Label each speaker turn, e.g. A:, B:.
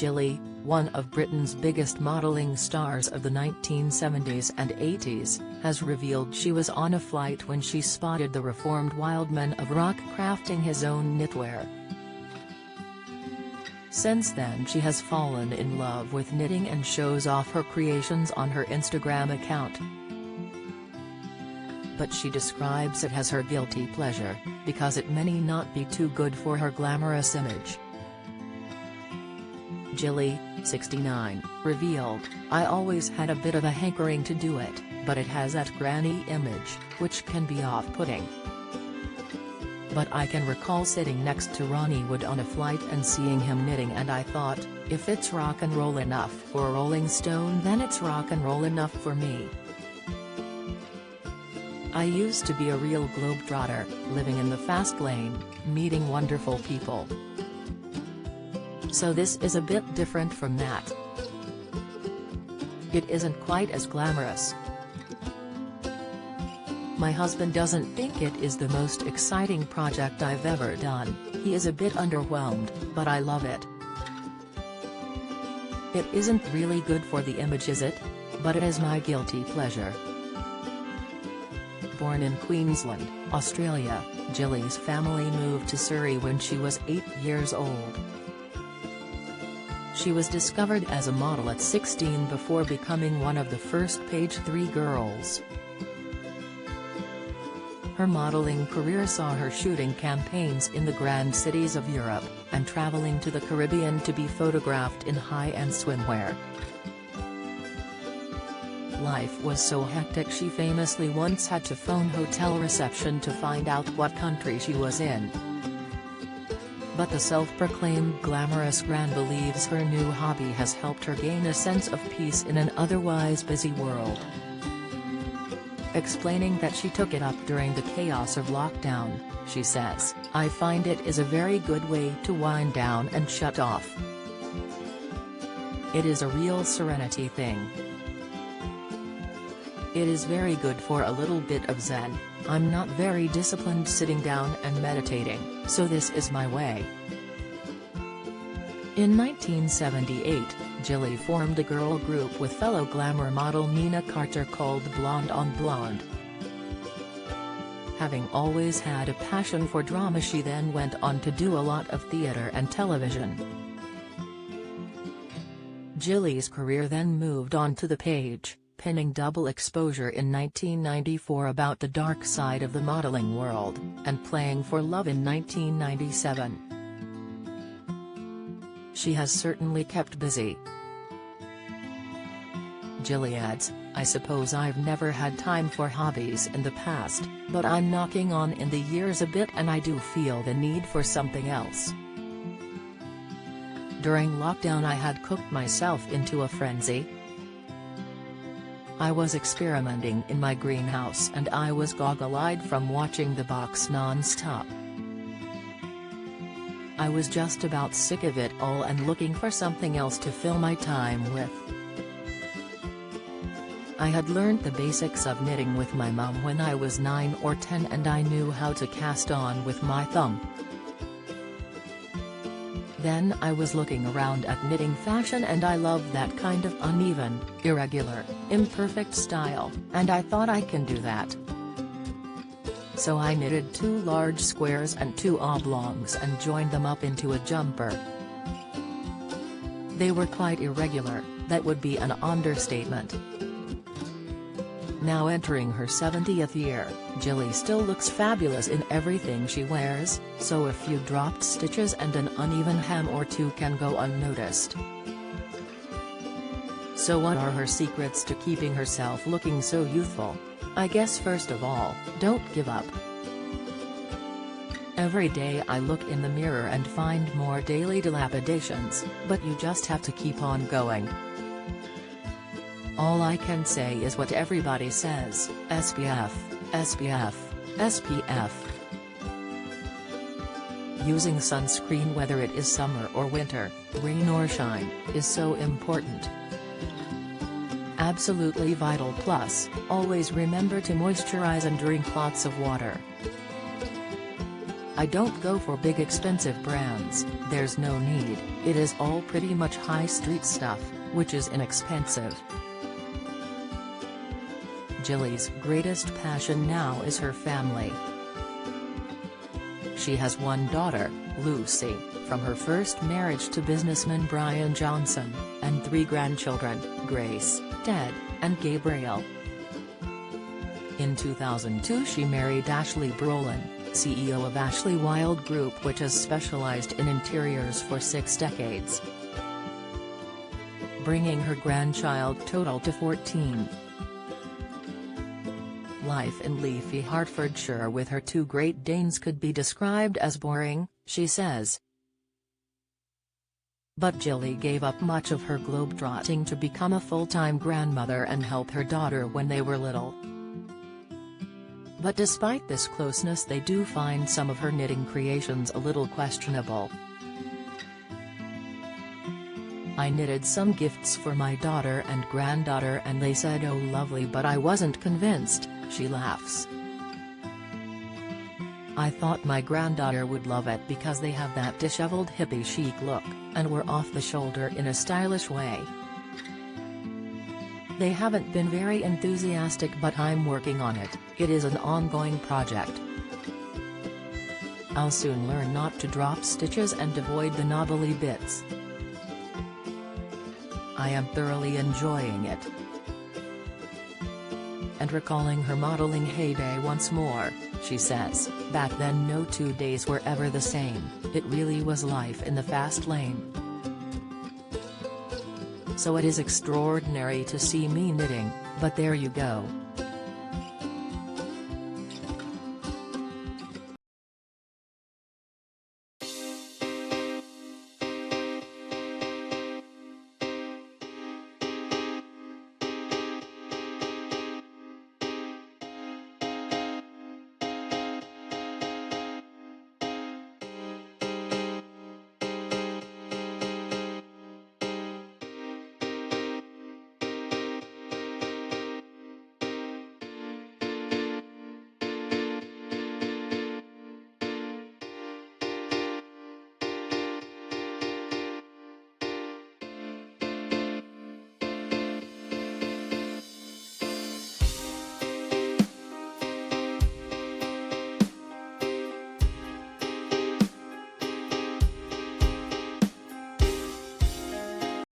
A: Jilly, one of Britain's biggest modelling stars of the 1970s and 80s, has revealed she was on a flight when she spotted the reformed wildman of rock crafting his own knitwear. Since then she has fallen in love with knitting and shows off her creations on her Instagram account. But she describes it as her guilty pleasure, because it may not be too good for her glamorous image. Jilly, 69, revealed, "I always had a bit of a hankering to do it, but it has that granny image, which can be off-putting. But I can recall sitting next to Ronnie Wood on a flight and seeing him knitting, and I thought, if it's rock and roll enough for Rolling Stone, then it's rock and roll enough for me. I used to be a real globetrotter, living in the fast lane, meeting wonderful people. So this is a bit different from that. It isn't quite as glamorous. My husband doesn't think it is the most exciting project I've ever done, he is a bit underwhelmed, but I love it. It isn't really good for the image, is it? But it is my guilty pleasure." Born in Queensland, Australia, Jilly's family moved to Surrey when she was 8 years old. She was discovered as a model at 16 before becoming one of the first Page 3 girls. Her modeling career saw her shooting campaigns in the grand cities of Europe, and traveling to the Caribbean to be photographed in high-end swimwear. Life was so hectic she famously once had to phone hotel reception to find out what country she was in. But the self-proclaimed glamorous Gran believes her new hobby has helped her gain a sense of peace in an otherwise busy world. Explaining that she took it up during the chaos of lockdown, she says, "I find it is a very good way to wind down and shut off. It is a real serenity thing. It is very good for a little bit of zen. I'm not very disciplined sitting down and meditating, so this is my way." In 1978, Jilly formed a girl group with fellow glamour model Nina Carter called Blonde on Blonde. Having always had a passion for drama, she then went on to do a lot of theatre and television. Jilly's career then moved on to The Page, pinning Double Exposure in 1994 about the dark side of the modeling world, and Playing for Love in 1997. She has certainly kept busy. Jilly adds, "I suppose I've never had time for hobbies in the past, but I'm knocking on in the years a bit and I do feel the need for something else. During lockdown I had cooked myself into a frenzy. I was experimenting in my greenhouse and I was goggle-eyed from watching the box non-stop. I was just about sick of it all and looking for something else to fill my time with. I had learned the basics of knitting with my mum when I was 9 or 10 and I knew how to cast on with my thumb. Then I was looking around at knitting fashion and I loved that kind of uneven, irregular, imperfect style, and I thought I can do that. So I knitted 2 large squares and 2 oblongs and joined them up into a jumper. They were quite irregular, that would be an understatement." Now entering her 70th year, Jilly still looks fabulous in everything she wears, so a few dropped stitches and an uneven hem or two can go unnoticed. So what are her secrets to keeping herself looking so youthful? I guess first of all, don't give up. Every day I look in the mirror and find more daily dilapidations, but you just have to keep on going. All I can say is what everybody says, SPF, SPF, SPF. Using sunscreen whether it is summer or winter, rain or shine, is so important. Absolutely vital. Plus, always remember to moisturize and drink lots of water. I don't go for big expensive brands, there's no need, it is all pretty much high street stuff, which is inexpensive. Jilly's greatest passion now is her family. She has one daughter, Lucy, from her first marriage to businessman Brian Johnson, and 3 grandchildren, Grace, Ted, and Gabriel. In 2002 she married Ashley Brolin, CEO of Ashley Wild Group, which has specialized in interiors for 6 decades, bringing her grandchild total to 14. Life in leafy Hertfordshire with her 2 Great Danes could be described as boring, she says. But Jilly gave up much of her globetrotting to become a full-time grandmother and help her daughter when they were little. But despite this closeness, they do find some of her knitting creations a little questionable. I knitted some gifts for my daughter and granddaughter and they said oh lovely, but I wasn't convinced, she laughs. I thought my granddaughter would love it because they have that disheveled hippie chic look, and were off the shoulder in a stylish way. They haven't been very enthusiastic, but I'm working on it, it is an ongoing project. I'll soon learn not to drop stitches and avoid the knobbly bits. I am thoroughly enjoying it. And recalling her modeling heyday once more, she says, back then no 2 days were ever the same, it really was life in the fast lane. So it is extraordinary to see me knitting, but there you go.